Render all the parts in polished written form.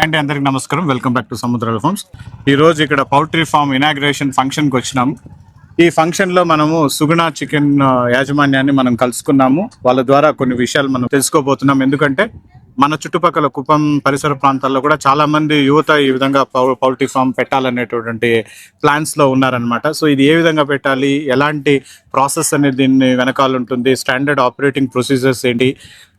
And అందరికి నమస్కారం. Welcome back to Samudrala farms. ఈ రోజు ఇక్కడ పౌల్ట్రీ ఫార్మ్ ఇనాగ్రేషన్ ఫంక్షన్ కి వచ్చినాం. ఈ ఫంక్షన్ లో మనము సుగుణ చికెన్ యాజమాన్యాన్ని మనం కలుసుకున్నాము. వాళ్ళ ద్వారా కొన్ని విషయాలు మనం తెలుసుకోబోతున్నాం. ఎందుకంటే మన చుట్టుపక్కల కుప్పం పరిసర ప్రాంతాల్లో కూడా చాలా మంది యువత ఈ విధంగా పౌల్ట్రీ ఫామ్ పెట్టాలనేటువంటి ప్లాన్స్ లో ఉన్నారనమాట. సో ఇది ఏ విధంగా పెట్టాలి, ఎలాంటి ప్రాసెస్ అనేది దీన్ని వెనకాల ఉంటుంది, స్టాండర్డ్ ఆపరేటింగ్ ప్రొసీజర్స్ ఏంటి,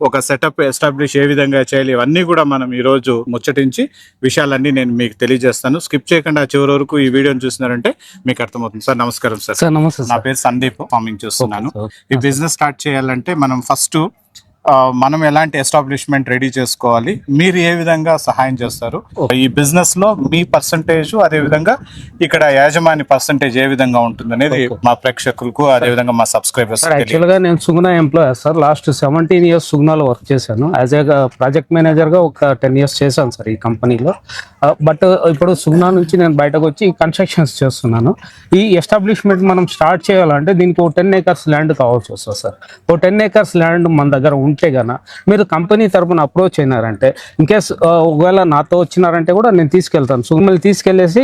ఒక సెటప్ ఎస్టాబ్లిష్ ఏ విధంగా చేయాలి, ఇవన్నీ కూడా మనం ఈ రోజు ముచ్చటించి విషయాలన్నీ నేను మీకు తెలియజేస్తాను. స్కిప్ చేయకుండా చివరి వరకు ఈ వీడియోని చూసినారంటే మీకు అర్థమవుతుంది. సార్ నమస్కారం. సార్ నమస్తే. నా పేరు సందీప్, ఫార్మింగ్ చేస్తున్నాను. ఈ బిజినెస్ స్టార్ట్ చేయాలంటే మనం ఫస్ట్ మనం ఎలాంటి ఎస్టాబ్లిష్మెంట్ రెడీ చేసుకోవాలి, మీరు ఏ విధంగా సహాయం చేస్తారు, ఈ బిజినెస్ లో మీ పర్సంటేజ్, అదే విధంగా ఇక్కడ యాజమాన్య పర్సంటేజ్ ఏ విధంగా ఉంటుంది అనేది మా ప్రేక్షకులకు అదే విధంగా మా సబ్స్క్రైబర్స్. యాక్చువల్ గా నేను Suguna employee sir. Last 17 years సుగుణలో వర్క్ చేశాను. యాజ్ ఏ ప్రాజెక్ట్ మేనేజర్ గా ఒక 10 years చేశాను సార్ ఈ కంపెనీలో. బట్ ఇప్పుడు సుగుణ నుంచి నేను బయటకు వచ్చి కన్స్ట్రక్షన్స్ చేస్తున్నాను. ఈ ఎస్టాబ్లిష్మెంట్ మనం స్టార్ట్ చేయాలంటే దీనికి 10 acres ల్యాండ్ కావాల్సి వస్తుంది సార్. 10 acres ల్యాండ్ మన దగ్గర ఉంటే గన మీరు కంపెనీ తరపున అప్రోచ్ అయినారంటే, ఇన్ కేస్ ఒకవేళ నాతో వచ్చినారంటే కూడా నేను తీసుకెళ్తాను. సుగుణలు తీసుకెళ్లేసి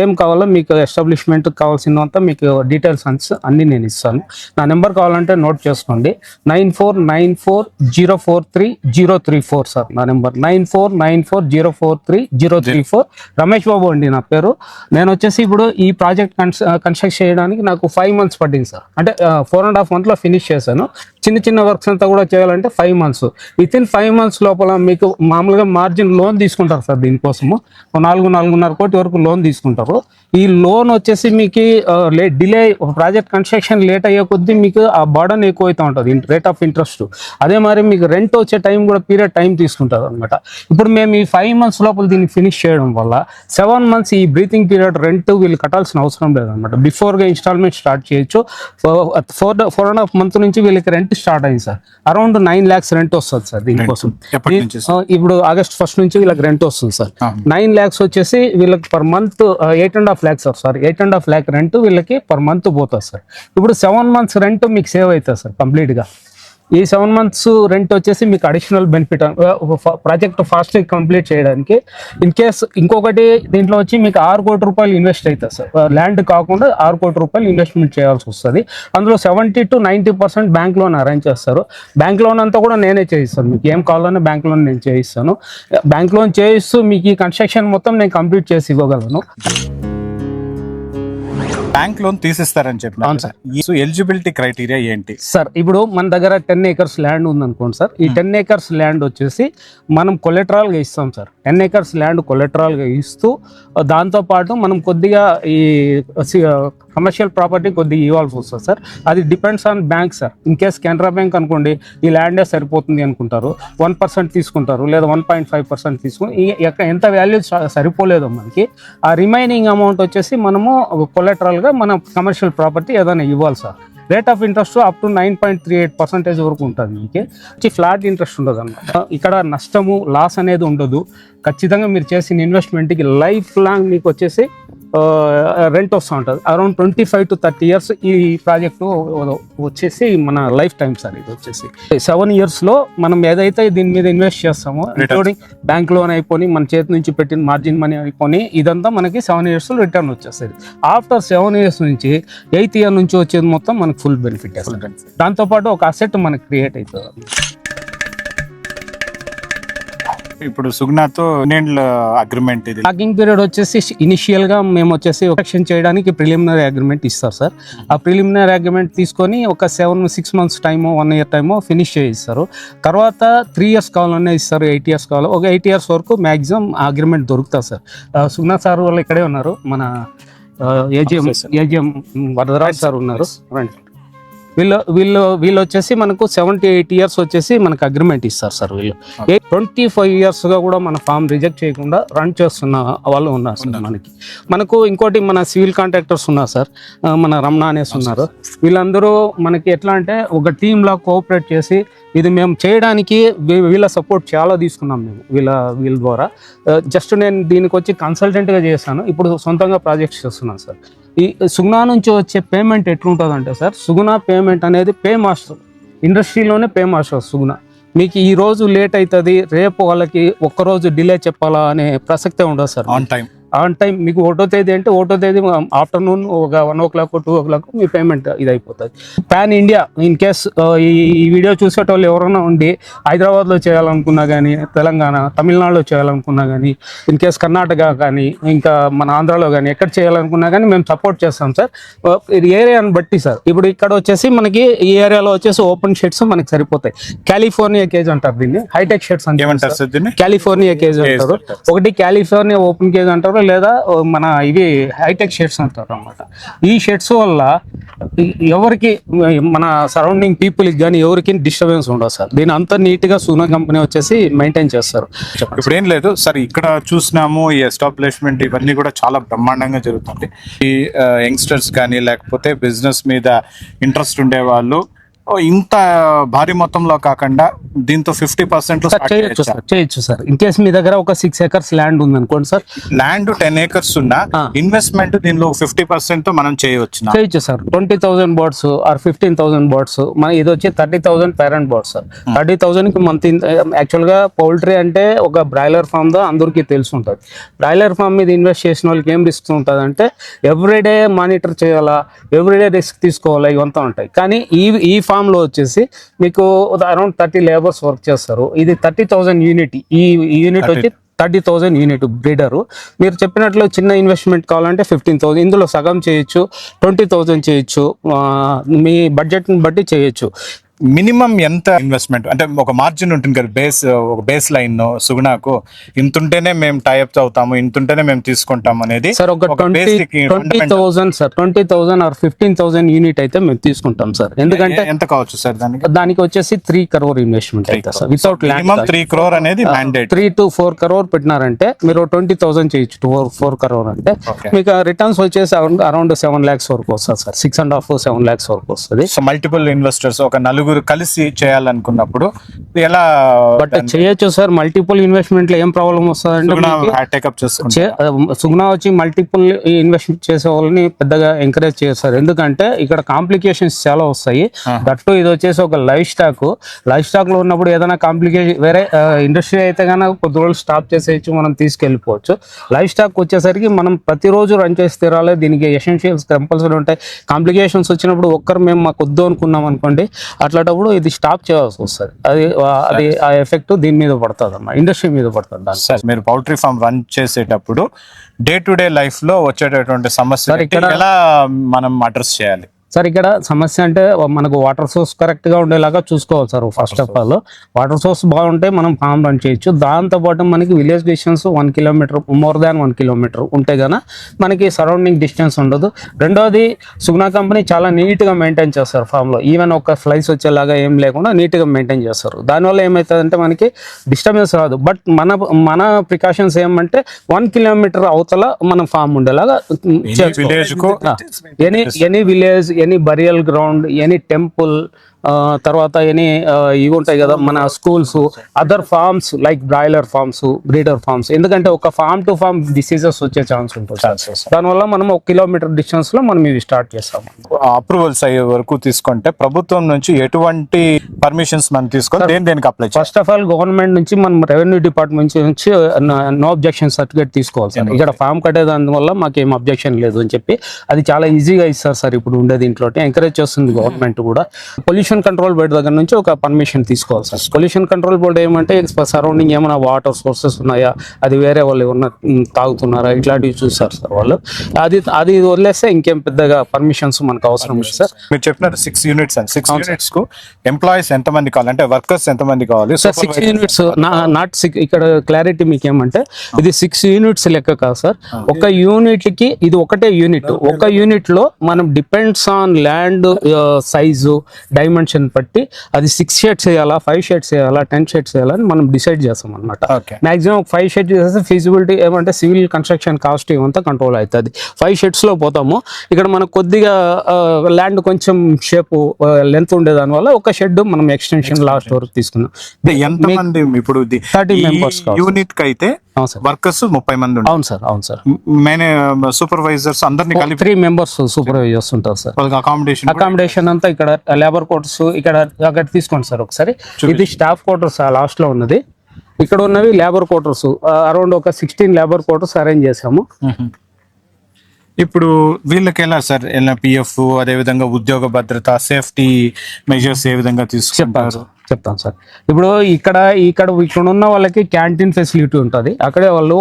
ఏం కావాలో మీకు ఎస్టాబ్లిష్మెంట్ కావాల్సిందంతా మీకు డీటెయిల్స్ అన్ని నేను ఇస్తాను. నా నెంబర్ కావాలంటే నోట్ చేసుకోండి. 9494043034 సార్ నా నెంబర్. 9494043034. రమేష్ బాబు అండి నా పేరు. నేను వచ్చేసి ఇప్పుడు ఈ ప్రాజెక్ట్ కన్స్ట్రక్ట్ చేయడానికి నాకు 5 months పట్టింది సార్. అంటే 4.5 months లో ఫినిష్ చేశాను. చిన్న వర్క్స్ అంతా కూడా చేయాలంటే 5 months. విత్ ఇన్ 5 months లోపల మీకు మామూలుగా మార్జిన్ లోన్ తీసుకుంటారు సార్. దీనికోసము 4.5 కోటి వరకు లోన్ తీసుకుంటారు. ఈ లోన్ వచ్చేసి మీకు డిలే, ప్రాజెక్ట్ కన్స్ట్రక్షన్ లేట్ అయ్యే కొద్దీ మీకు ఆ బర్డన్ ఎక్కువ అవుతూ ఉంటుంది, రేట్ ఆఫ్ ఇంట్రెస్ట్. అదే మరి మీకు రెంట్ వచ్చే టైం కూడా పీరియడ్ టైం తీసుకుంటారు అనమాట. ఇప్పుడు మేము ఈ 5 months లోపల దీన్ని ఫినిష్ చేయడం వల్ల 7 months ఈ బ్రీతింగ్ పీరియడ్ రెంట్ వీళ్ళు కట్టాల్సిన అవసరం లేదనమాట. బిఫోర్గా ఇన్స్టాల్మెంట్ స్టార్ట్ చేయొచ్చు. 4.5 months నుంచి వీళ్ళకి రెంట్ స్టార్ట్ అయింది సార్. అరౌండ్ 9 lakhs రెంట్ వస్తుంది సార్ దీనికోసం. ఇప్పుడు August 1st నుంచి వీళ్ళకి రెంట్ వస్తుంది సార్. 9 lakhs వచ్చేసి వీళ్ళకి per month 8.5 lakhs sir. 8.5 lakh rent వీళ్ళకి పర్ మంత్ పోతుంది సార్. ఇప్పుడు 7 months రెంట్ మీకు సేవ్ అవుతుంది సార్ కంప్లీట్ గా. ఈ 7 months రెంట్ వచ్చేసి మీకు additional benefit project fast complete చేయడానికి. ఇన్ కేస్ ఇంకొకటి దీంట్లో వచ్చి మీకు 6 కోటి రూపాయలు ఇన్వెస్ట్ అవుతుంది సార్. ల్యాండ్ కాకుండా 6 కోటి రూపాయలు ఇన్వెస్ట్మెంట్ చేయాల్సి వస్తుంది. అందులో 70 to 90% బ్యాంక్ లోన్ అరేంజ్ చేస్తారు. బ్యాంక్ లోన్ అంతా కూడా నేనే చేయిస్తాను. మీకు ఏం కావాలన్నా బ్యాంక్ లోన్ నేను చేయిస్తాను. బ్యాంక్ లోన్ చేయిస్తూ మీకు ఈ కన్స్ట్రక్షన్ మొత్తం నేను కంప్లీట్ చేసి ఇవ్వగలను. బ్యాంక్ లోన్ తీసిస్తారని చెప్పిన సార్. ఎలిజిబిలిటీ క్రైటీరియా ఏంటి సార్? ఇప్పుడు మన దగ్గర 10 acres ల్యాండ్ ఉందనుకోండి సార్. ఈ 10 acres ల్యాండ్ వచ్చేసి మనం కొలెటరల్ గా ఇస్తాం సార్. 10 acres ల్యాండ్ కొలెటరల్ గా ఇస్తూ దాంతోపాటు మనం కొద్దిగా ఈ కమర్షియల్ ప్రాపర్టీ కొద్దిగా ఇవ్వాల్సి వస్తుంది సార్. అది depends on bank sir. In case Canara bank అనుకోండి, ఈ ల్యాండే సరిపోతుంది అనుకుంటారు, 1% తీసుకుంటారు, లేదా 1.5% తీసుకుని ఎంత వాల్యూ సరిపోలేదు మనకి, ఆ రిమైనింగ్ అమౌంట్ వచ్చేసి మనము కొలెటరల్ గా మన కమర్షియల్ ప్రాపర్టీ ఏదైనా ఇవ్వాలి sir. Rate of interest up to 9.38% వరకు ఉంటుంది. మీకు ఫ్లాట్ ఇంట్రెస్ట్ ఉండదు అన్నమాట. ఇక్కడ నష్టము, లాస్ అనేది ఉండదు. ఖచ్చితంగా మీరు చేసిన ఇన్వెస్ట్మెంట్కి లైఫ్ లాంగ్ మీకు వచ్చేసి రెంట్ వస్తూ ఉంటుంది. అరౌండ్ 25 to 30 years ఈ ప్రాజెక్టు వచ్చేసి మన లైఫ్ టైం సార్. ఇది వచ్చేసి 7 years లో మనం ఏదైతే దీని మీద ఇన్వెస్ట్ చేస్తామో, ఇంక్లూడింగ్ బ్యాంక్ లోన్ అయిపోయి మన చేతి నుంచి పెట్టిన మార్జిన్ మనీ అయిపోయి ఇదంతా మనకి 7 years లో రిటర్న్ వచ్చేస్తుంది. ఆఫ్టర్ 7 years నుంచి 8th year నుంచి వచ్చేది మొత్తం మనకు ఫుల్ బెనిఫిట్ వస్తుంది. దాంతోపాటు ఒక అసెట్ మనకు క్రియేట్ అవుతుంది. ఇప్పుడు సుగుణతో అగ్రిమెంట్, ఇది లాకింగ్ పీరియడ్ వచ్చేసి ఇనిషియల్ గా మేము వచ్చేసి ఎలక్షన్ చేయడానికి ప్రిలిమినరీ అగ్రిమెంట్ ఇస్తారు సార్. ఆ ప్రిలిమినరీ అగ్రిమెంట్ తీసుకొని ఒక 6 months time, 1 year time finish చేయిస్తారు. తర్వాత 3 years కావాలనే ఇస్తారు, 8 years కావాలి. ఒక 8 years వరకు మాక్సిమం అగ్రిమెంట్ దొరుకుతుంది సార్. సుగుణ సార్ వాళ్ళు ఇక్కడే ఉన్నారు, మన ఏజిఎం వరదరాజ్ సార్ ఉన్నారు. వీళ్ళు వచ్చేసి మనకు 78 years వచ్చేసి మనకు అగ్రిమెంట్ ఇస్తారు సార్. వీళ్ళు 25 years గా కూడా మన ఫామ్ రిజెక్ట్ చేయకుండా రన్ చేస్తున్న వాళ్ళు ఉన్నారు సార్. మనకు ఇంకోటి మన సివిల్ కాంట్రాక్టర్స్ ఉన్నారు సార్. మన రమణ అనేసి ఉన్నారు. వీళ్ళందరూ మనకి ఎట్లా అంటే ఒక టీమ్ లా కోఆపరేట్ చేసి ఇది మేము చేయడానికి వీళ్ళ సపోర్ట్ చాలా తీసుకున్నాం మేము వీళ్ళ ద్వారా. జస్ట్ నేను దీనికి వచ్చి కన్సల్టెంట్గా చేశాను. ఇప్పుడు సొంతంగా ప్రాజెక్ట్స్ చేస్తున్నాను సార్. ఈ సుగుణ నుంచి వచ్చే పేమెంట్ ఎట్లుంటుందంటే సార్, సుగుణ పేమెంట్ అనేది పే మాస్టర్, ఇండస్ట్రీలోనే పే మాస్టర్ సుగుణ. మీకు ఈ రోజు లేట్ అవుతుంది, రేపు వాళ్ళకి ఒక్కరోజు డిలే చెప్పాలా అనే ప్రసక్తే ఉండదు sir. On time on time మీకు ఒకటో తేదీ అంటే ఒకటో తేదీ ఆఫ్టర్నూన్ ఒక 1 o'clock 2 o'clock మీ పేమెంట్ ఇది అయిపోతుంది. పాన్ ఇండియా ఇన్ కేస్ ఈ వీడియో చూసేటోళ్ళు ఎవరైనా ఉండి హైదరాబాద్లో చేయాలనుకున్నా కానీ, తెలంగాణ తమిళనాడులో చేయాలనుకున్నా కానీ, ఇన్ కేస్ కర్ణాటక కానీ, ఇంకా మన ఆంధ్రాలో కానీ ఎక్కడ చేయాలనుకున్నా కానీ మేము సపోర్ట్ చేస్తాం సార్. ఇది ఏరియాని బట్టి సార్. ఇప్పుడు ఇక్కడ వచ్చేసి మనకి ఈ ఏరియాలో వచ్చేసి ఓపెన్ షెడ్స్ మనకి సరిపోతాయి. కాలిఫోర్నియా కేజ్ అంటారు దీన్ని, హైటెక్ షెడ్స్ అంటే ఏమంటారు సార్ దీన్ని? కాలిఫోర్నియా కేజ్ అంటారు. ఒకటి కాలిఫోర్నియా ఓపెన్ కేజ్ అంటారు, లేదా మన ఇవి హైటెక్ షెడ్స్ అంటారు అన్నమాట. ఈ షెడ్స్ వల్ల ఎవరికి మన సరౌండింగ్ పీపుల్కి కానీ ఎవరికి డిస్టర్బెన్స్ ఉండదు సార్. దీని అంతా నీట్గా సునా కంపెనీ వచ్చేసి మెయింటైన్ చేస్తారు. ఇప్పుడు ఏం లేదు సార్, ఇక్కడ చూసినాము ఈ ఎస్టాబ్లిష్మెంట్ ఇవన్నీ కూడా చాలా బ్రహ్మాండంగా జరుగుతుంది. ఈ యంగ్స్టర్స్ కానీ లేకపోతే బిజినెస్ మీద ఇంట్రెస్ట్ ఉండే వాళ్ళు ఇంత భారీ మొత్తంలో కాకుండా దీంతో 50% చేయొచ్చు సార్. ఇన్ కేసు మీ దగ్గర ఒక 6 acres ల్యాండ్ ఉంది అనుకోండి సార్, ల్యాండ్ 10 acres ఉన్నా ఇన్వెస్ట్మెంట్ దీనిలో 50% మనం చేయొచ్చు సార్. 20,000 బాట్స్ ఆర్ 15,000 బాట్స్, మన ఇది వచ్చి 30,000 పేరెంట్ బాట్స్ సార్. 30,000 కి మంత్. యాక్చువల్ గా పౌల్ట్రీ అంటే ఒక బ్రాయిలర్ ఫామ్ దో అందరికీ తెలిసి ఉంటుంది. బ్రాయిలర్ ఫామ్ మీద ఇన్వెస్ట్ చేసిన వాళ్ళకి ఏం రిస్క్ ఉంటుంది అంటే ఎవ్రీడే మానిటర్ చేయాలా, ఎవ్రీడే రిస్క్ తీసుకోవాలా, ఇవంతా ఉంటాయి. కానీ ఈ ఫామ్ లో వచ్చేసి మీకు అరౌండ్ 30 లేబర్స్ వర్క్ చేస్తారు. ఇది 30,000 యూనిట్. ఈ యూనిట్ వచ్చి 30,000 యూనిట్ బ్రీడరు. మీరు చెప్పినట్లు చిన్న ఇన్వెస్ట్మెంట్ కావాలంటే 15,000, ఇందులో సగం చేయొచ్చు, 20,000 చేయొచ్చు, మీ బడ్జెట్ని బట్టి చేయొచ్చు. మినిమం ఎంత ఇన్వెస్ట్మెంట్ అంటే ఒక మార్జిన్ ఉంటుంది కదా, ఒక బేస్ లైన్ సుగుణాకు ఇంతుంటేనే మేము టైఅప్ అవుతాము, ఇంతుంటేనే మేము తీసుకుంటాం అనేది సార్. ఒక 20,000 సార్, 20,000 ఆర్ 15,000 యూనిట్ అయితే మేము తీసుకుంటాం సార్. ఎందుకంటే ఎంత కావచ్చు సార్ దానికి వచ్చేసి 3 crore ఇన్వెస్ట్మెంట్ అయితే సార్. వితౌట్ ల్యాండ్ 3 crore అనేది మ్యాండేట్. 3 to 4 crore పెట్టినారంటే మీరు 20,000 చేయొచ్చు. 4 crore అంటే మీకు రిటర్న్స్ వచ్చేసి అరౌండ్ 7 lakhs వరకు వస్తుంది సార్. 6.5 7 lakhs వరకు వస్తుంది. సో మల్టిపుల్ ఇన్వెస్టర్స్ ఒక నలుగురు కలిసి చేయాలనుకున్నప్పుడు ఎలా బట్ చేయొచ్చు సార్. మల్టిపుల్ ఇన్వెస్ట్మెంట్ లో ఏం ప్రాబ్లం వస్తుంది సుగుణా వచ్చి మల్టిపుల్ ఇన్వెస్ట్మెంట్ చేసే వాళ్ళని పెద్దగా ఎంకరేజ్ చేస్తారు. ఎందుకంటే ఇక్కడ కాంప్లికేషన్స్ చాలా వస్తాయి. దట్టు ఇది వచ్చేసి ఒక లైఫ్ స్టాక్ లో ఉన్నప్పుడు ఏదైనా కాంప్లికేషన్ వేరే ఇండస్ట్రీ అయితే కనుక కొద్ది రోజులు స్టాప్ చేసేయచ్చు, మనం తీసుకెళ్ళిపోవచ్చు. లైఫ్ స్టాక్ వచ్చేసరికి మనం ప్రతిరోజు రన్ చేసి తీరాలి. దీనికి ఎసెన్షియల్స్ కంపల్సరీ ఉంటాయి. కాంప్లికేషన్స్ వచ్చినప్పుడు మేము మాకు వద్దు అనుకున్నాం అనుకోండి, అట్లాంటప్పుడు ఇది స్టాప్ చేయాల్సి వస్తుంది. అది ఆ ఎఫెక్ట్ దీని మీద పడుతుంది అన్న, ఇండస్ట్రీ మీద పడుతుంది. సార్ మీరు పౌల్ట్రీ ఫామ్ రన్ చేసేటప్పుడు డే టు డే లైఫ్ లో వచ్చేటటువంటి సమస్య ఎలా మనం అడ్రస్ చేయాలి సార్? ఇక్కడ సమస్య అంటే మనకు వాటర్ సోర్స్ కరెక్ట్ గా ఉండేలాగా చూసుకోవాలి sir. First of all water source బాగుంటే మనం ఫామ్ రన్ చేయొచ్చు. దాంతో పాటు మనకి village distance 1 kilometer, more than 1 kilometer ఉంటే గన మనకి సరౌండింగ్ డిస్టెన్స్ ఉండదు. రెండోది సుగుణా కంపెనీ చాలా నీట్ గా మెయింటైన్ చేస్తారు ఫామ్ లో. ఈవెన్ ఒక ఫ్లైస్ వచ్చేలాగా ఏం లేకుండా నీట్ గా మెయింటైన్ చేస్తారు. దానివల్ల ఏమవుతుందంటే మనకి డిస్టర్బెన్స్ రాదు. బట్ మన ప్రికాషన్స్ ఏమంటే 1 kilometer అవతల మన ఫామ్ ఉండేలాగా any village, any burial ground, any temple, తర్వాత ఎనీ ఇవి ఉంటాయి కదా మన schools, other farms like broiler farms, breeder farms. ఎందుకంటే ఒక ఫార్మ్ టు ఫార్మ్ డిసీజెస్ వచ్చే ఛాన్స్ ఉంటుంది. దానివల్ల మనం 1 kilometer డిస్టెన్స్ లో మనం ఇవి స్టార్ట్ చేస్తాము. అప్రూవల్స్ అయ్యే వరకు తీసుకుంటే ప్రభుత్వం నుంచి ఎటువంటి పర్మిషన్స్ మనం తీసుకొని దేనికి apply? First of all government నుంచి మనం రెవెన్యూ డిపార్ట్మెంట్ నుంచి నో అబ్జెక్షన్ సర్టిఫికేట్ తీసుకోవాలి సార్. ఇక్కడ ఫామ్ కట్టేదాని వల్ల మాకు ఏం అబ్జెక్షన్ లేదు అని చెప్పి అది చాలా ఈజీగా ఇస్తారు సార్. ఇప్పుడు ఉండే దీంట్లో ఎంకరేజ్ చేస్తుంది గవర్నమెంట్ కూడా. పొల్యూషన్ కంట్రోల్ బోర్డు దగ్గర నుంచి ఒక పర్మిషన్ తీసుకోవాలి సార్. పొల్యూషన్ కంట్రోల్ బోర్డు ఏమంటే సరౌండింగ్ ఏమైనా వాటర్ సోర్సెస్ ఉన్నాయా, అది వేరే వాళ్ళు ఏమన్నా తాగుతున్నారా, ఇట్లాంటివి చూస్తారు సార్ వాళ్ళు. అది వదిలేస్తే ఇంకేం పెద్దగా పర్మిషన్స్ మనకు అవసరం లేదు సార్. మీరు చెప్పినారు 6 units అండ్ 6 units కు ఎంప్లాయీస్ ఎంతమంది కావాలి, అంటే వర్కర్స్ ఎంతమంది కావాలి సార్? 6 units not 6. ఇక్కడ క్లారిటీ మీకు ఏమంటే ఇది 6 units లెక్క కాదు సార్. ఒక యూనిట్ కి ఇది ఒకటే యూనిట్. ఒక యూనిట్ లో మనం depends on land size, dimension బట్టి అది 6 sheds వేయాలా, 5 sheds వేయాలా, 10 sheds వేయాలని మనం డిసైడ్ చేస్తాం అనమాట. మాక్సిమం 5 sheds చేస్తే ఫీజిబిలిటీ ఏమంటే సివిల్ కన్స్ట్రక్షన్ కాస్ట్ ఇవంతా కంట్రోల్ అవుతుంది. 5 sheds లో పోతాము. ఇక్కడ మనకు కొద్దిగా ల్యాండ్ కొంచెం షేప్ లెంత్ ఉండే దాని వల్ల ఒక షెడ్ మనం ఎక్స్టెన్షన్ లాస్ట్ వరకు తీసుకున్నాం. ఎంతమంది ఇప్పుడు 30 members యూనిట్ కి అయితే అవును సార్. వర్కర్స్ 30 మంది ఉంటారు. అవును సార్. అవును సార్. సూపర్వైజర్స్ అందరినీ కలిపి 3 మెంబర్స్ సూపర్వైజర్స్ ఉంటారు సార్. అకామిడేషన్ అంతా ఇక్కడ లేబర్ క్వార్టర్స్ ఇక్కడ అక్కడ తీసుకోండి సార్ ఒకసారి. ఇది స్టాఫ్ క్వార్టర్స్ లాస్ట్ లో ఉన్నది. ఇక్కడ ఉన్నవి లేబర్ క్వార్టర్స్, అరౌండ్ ఒక 16 లేబర్ క్వార్టర్స్ అరేంజ్ చేసాము. ఇప్పుడు వీళ్ళకి ఎలా సార్ పిఎఫ్, అదే విధంగా ఉద్యోగ భద్రత, సేఫ్టీ మెజర్స్ ఏ విధంగా తీసుకుంటారు? చెప్తాను సార్. ఇప్పుడు ఇక్కడ ఉన్న వాళ్ళకి క్యాంటీన్ ఫెసిలిటీ ఉంటుంది. అక్కడే వాళ్ళు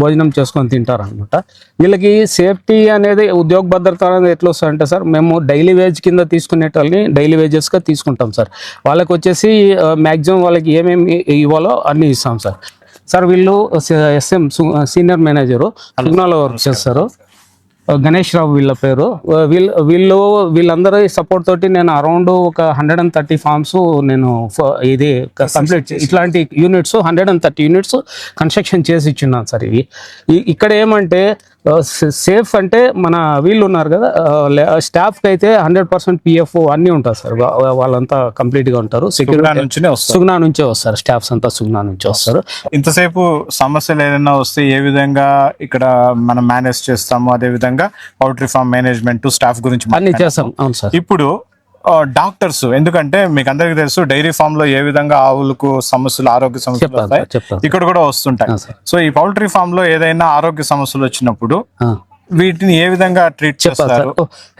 భోజనం చేసుకొని తింటారు అనమాట. వీళ్ళకి సేఫ్టీ అనేది, ఉద్యోగ భద్రత అనేది ఎట్లా వస్తుంది అంటే సార్, మేము డైలీ వేజ్ కింద తీసుకునేటోళ్ళని డైలీ వేజెస్గా తీసుకుంటాం సార్. వాళ్ళకి వచ్చేసి మ్యాక్సిమం వాళ్ళకి ఏమేమి ఇవ్వాలో అన్నీ ఇస్తాం సార్. సార్ వీళ్ళు ఎస్ఎం సీనియర్ మేనేజరు సుగ్నాలో వర్క్ చేస్తారు, గణేష్ రావు వీళ్ళ పేరు. వీళ్ళందరూ సపోర్ట్ తోటి నేను అరౌండ్ ఒక 130 ఫార్మ్స్ నేను ఇది కంప్లీట్ ఇట్లాంటి యూనిట్స్ 130 యూనిట్స్ కన్స్ట్రక్షన్ చేసి ఇచ్చున్నాను సార్. ఇవి ఇక్కడ ఏమంటే సేఫ్ అంటే మన వీళ్ళు ఉన్నారు కదా స్టాఫ్కి అయితే 100% పిఎఫ్ అన్నీ ఉంటారు సార్. వాళ్ళంతా కంప్లీట్గా ఉంటారు. సెక్యూరిటీ సుగ్నా నుంచే వస్తారు, స్టాఫ్స్ అంతా సుగ్నా నుంచే వస్తారు. ఇంతసేపు సమస్యలు ఏదైనా వస్తే ఏ విధంగా ఇక్కడ మనం మేనేజ్ చేస్తాము, అదే విధంగా పౌల్ట్రీ ఫార్మ్ మేనేజ్మెంట్ స్టాఫ్ గురించి అన్ని చేస్తాం. అవును సార్. ఇప్పుడు డాక్టర్స్, ఎందుకంటే మీకు అందరికీ తెలుసు డైరీ ఫామ్ లో ఏ విధంగా ఆవులకు సమస్యలు, ఆరోగ్య సమస్యలు వస్తాయి, ఇక్కడ కూడా వస్తుంటాయి. సో ఈ పౌల్ట్రీ ఫామ్ లో ఏదైనా ఆరోగ్య సమస్యలు వచ్చినప్పుడు వీటిని ఏ విధంగా ట్రీట్ చేస్తారు?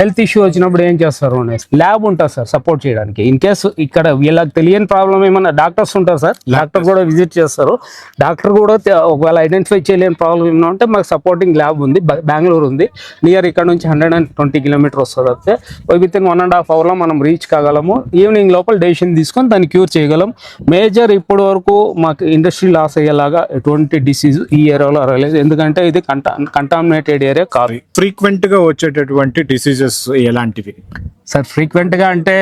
హెల్త్ ఇష్యూ వచ్చినప్పుడు ఏం చేస్తారు? ల్యాబ్ ఉంటుంది సార్ సపోర్ట్ చేయడానికి. ఇన్ కేసు ఇక్కడ వీళ్ళకి తెలియని ప్రాబ్లం ఏమన్నా డాక్టర్స్ ఉంటారు సార్, డాక్టర్ కూడా విజిట్ చేస్తారు. డాక్టర్ కూడా ఒకవేళ ఐడెంటిఫై చేయలేని ప్రాబ్లం ఏమన్నా ఉంటే మాకు సపోర్టింగ్ ల్యాబ్ ఉంది, బెంగళూరు ఉంది. నియర్ ఇక్కడ నుంచి 120 కిలోమీటర్ వస్తుంది. వస్తే విత్ ఇన్ 1.5 hour మనం రీచ్ కాగలము. ఈవినింగ్ లోపల డెసిషన్ తీసుకొని దాన్ని క్యూర్ చేయగలం. మేజర్ ఇప్పటి వరకు మాకు ఇండస్ట్రీ లాస్ అయ్యేలాగా ఎటువంటి డిసీజ్ ఈ ఏరియాలో రాలేదు, ఎందుకంటే ఇది కంటామినేటెడ్ ఏరియా. ఫ్రీక్వెంట్ గా వచ్చేటటువంటి డిసీజెస్ ఎలాంటివి సార్? ఫ్రీక్వెంట్ గా అంటే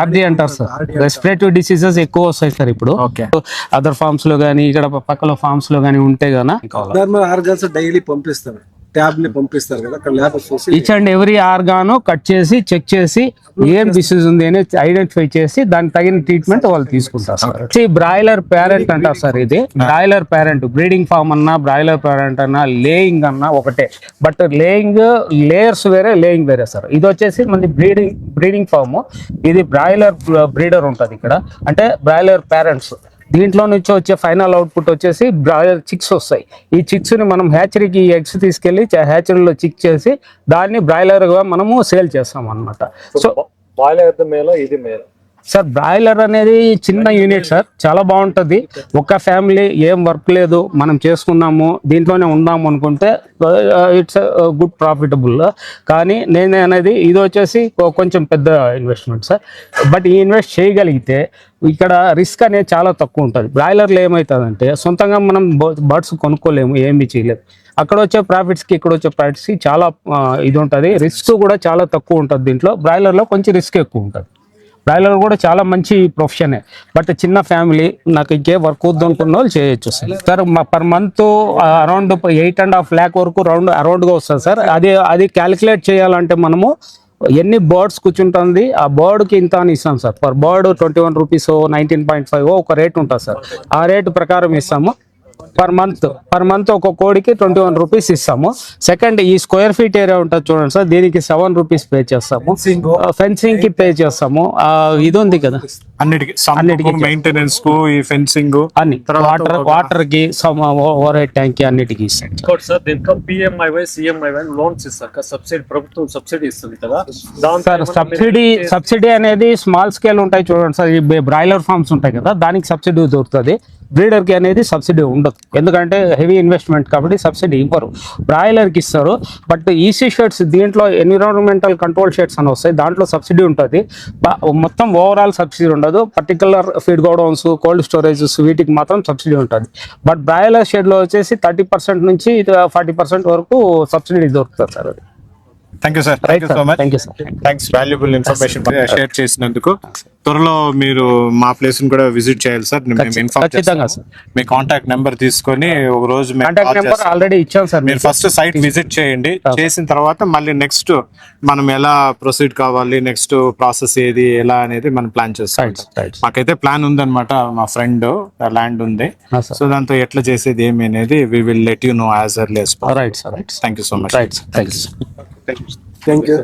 ఆర్డీ అంటారు సార్, రెస్పిరేటరీ డిసీజెస్ ఎక్కువ వస్తాయి సార్. ఇప్పుడు అదర్ ఫార్మ్స్ లో గానీ, ఇక్కడ పక్కల ఫార్మ్స్ లో గానీ ఉంటే గానా ఆర్గన్స్ డైలీ పంపిస్తారు, ట్యాబ్ ని పంపిస్తారు కదా, అక్కడ lab each and every organ cut చేసి చెక్ చేసి ఏం డిసీజ్ ఉంది అని ఐడెంటిఫై చేసి దానికి తగిన ట్రీట్మెంట్ వాళ్ళు తీసుకుంటారు సార్. బ్రాయిలర్ పేరెంట్ అంటారు సార్. ఇది బ్రాయిలర్ పేరెంట్, బ్రీడింగ్ ఫార్మ్ అన్నా బ్రాయిలర్ పేరెంట్ అన్నా లేయింగ్ అన్నా ఒకటే. బట్ లేయింగ్ లేయర్స్ వేరే, లేయింగ్ వేరే సార్. ఇది వచ్చేసి మన బ్రీడింగ్ ఫార్మ్. ఇది బ్రాయిలర్ బ్రీడర్ ఉంటుంది ఇక్కడ, అంటే బ్రాయిలర్ పేరెంట్స్. దీంట్లో నుంచి వచ్చే ఫైనల్ అవుట్పుట్ వచ్చేసి బ్రాయిలర్ చిక్స్ వస్తాయి. ఈ చిక్స్ ని మనం హ్యాచరీకి ఎగ్స్ తీసుకెళ్లి హ్యాచరీలో చిక్ చేసి దాన్ని బ్రాయిలర్ గా మనము సేల్ చేస్తాం అన్నమాట. సో సార్ బ్రాయిలర్ అనేది చిన్న యూనిట్ సార్, చాలా బాగుంటుంది. ఒక ఫ్యామిలీ ఏం వర్క్ లేదు, మనం చేసుకున్నాము, దీంట్లోనే ఉందాము అనుకుంటే ఇట్స్ గుడ్ ప్రాఫిటబుల్. కానీ నేను అనేది ఇది వచ్చేసి కొంచెం పెద్ద ఇన్వెస్ట్మెంట్ సార్. బట్ ఈ ఇన్వెస్ట్ చేయగలిగితే ఇక్కడ రిస్క్ అనేది చాలా తక్కువ ఉంటుంది. బ్రాయిలర్లో ఏమవుతుందంటే సొంతంగా మనం బర్డ్స్ కొనుక్కోలేము, ఏమీ చేయలేము. అక్కడ వచ్చే ప్రాఫిట్స్కి ఇక్కడ వచ్చే ప్రాఫిట్స్కి చాలా ఇది ఉంటుంది. రిస్క్ కూడా చాలా తక్కువ ఉంటుంది దీంట్లో. బ్రాయిలర్లో కొంచెం రిస్క్ ఎక్కువ ఉంటుంది. బ్రాయిలర్ కూడా చాలా మంచి ప్రొఫెషనే, బట్ చిన్న ఫ్యామిలీ నాకు ఇంకే వర్క్ వద్దు అనుకున్న వాళ్ళు చేయొచ్చు sir. Per month around 8.5 lakh వరకు అరౌండ్గా వస్తుంది సార్. అది క్యాలిక్యులేట్ చేయాలంటే మనము ఎన్ని బర్డ్స్ కూర్చుంటుంది, ఆ బర్డ్కి ఇంత అని ఇస్తాం సార్. పర్ బర్డ్ 21 రూపీస్, 19.5 ఒక రేట్ ఉంటుంది సార్. ఆ రేటు ప్రకారం ఇస్తాము. పర్ మంత్ ఒక కోడికి 21 రూపీస్ ఇస్తాము. సెకండ్, ఈ స్క్వేర్ ఫీట్ ఏరియా ఉంటుంది చూడండి సార్, దీనికి 7 రూపీస్ పే చేస్తాము. ఫెన్సింగ్ కి పే చేస్తాము. ఇది ఉంది కదా, అన్నిటికీ మెయింటెనెన్స్ కు, ఈ ఫెన్సింగ్ అన్ని, వాటర్ కి, ఓవర్ హెడ్ ట్యాంక్ కి అన్నిటికీ ఇస్తాం సార్. దీంట్లో PMIY, CMIY లోన్స్ ఇస్తారు, సబ్సిడీ, ప్రభుత్వం సబ్సిడీ ఇస్తుంది కదా సార్. సబ్సిడీ అనేది స్మాల్ స్కేల్ ఉంటాయి చూడండి సార్. ఈ బ్రాయిలర్ ఫార్మ్స్ ఉంటాయి కదా, దానికి సబ్సిడీ దొరుకుతుంది. బ్రీడర్ కి అనేది సబ్సిడీ ఉండదు, ఎందుకంటే హెవీ ఇన్వెస్ట్మెంట్ కాబట్టి సబ్సిడీ ఇవ్వరు. బ్రాయిలర్ కి ఇస్తారు. బట్ ఈసీ షెడ్స్, దీంట్లో ఎన్విరాన్మెంటల్ కంట్రోల్ షెడ్స్ అని వస్తాయి, దాంట్లో సబ్సిడీ ఉంటుంది. మొత్తం ఓవరాల్ సబ్సిడీ ఉండదు. Particular feed godowns, cold storages వీటికి మాత్రం సబ్సిడీ ఉంటుంది. బట్ బ్రాయిలర్ షెడ్ లో వచ్చేసి 30% నుంచి 40% వరకు సబ్సిడీ దొరుకుతుంది సార్. అది thank you sir, thank right you sir, so much. Thank you sir. Thanks, valuable information share చేసినందుకు. త్వరలో మీరు మా ప్లేస్ ని కూడా విజిట్ చేయాలి సార్. మేము ఇన్ఫార్మ్ ఖచ్చితంగా చేస్తాము. మీ కాంటాక్ట్ నెంబర్ తీసుకొని ఒక రోజు మేము కాంటాక్ట్ call నెంబర్ చేస్తాం. ఆల్రెడీ ఇచ్చాను సార్. మీరు ఫస్ట్ సైట్ విజిట్ చేయండి. చేసిన తర్వాత మళ్ళీ నెక్స్ట్ మనం ఎలా ప్రొసీడ్ కావాలి, నెక్స్ట్ ప్రాసెస్ ఏది ఎలా అనేది మనం ప్లాన్ చేస్తాం. మాకైతే ప్లాన్ ఉందన్నమాట, మా ఫ్రెండ్ ల్యాండ్ ఉంది, సో దాంతో ఎట్లా చేసేది ఏమి అనేది we will let you know as early as possible. Right sir, right. Thank you so much. Right sir, thank you. Thank you.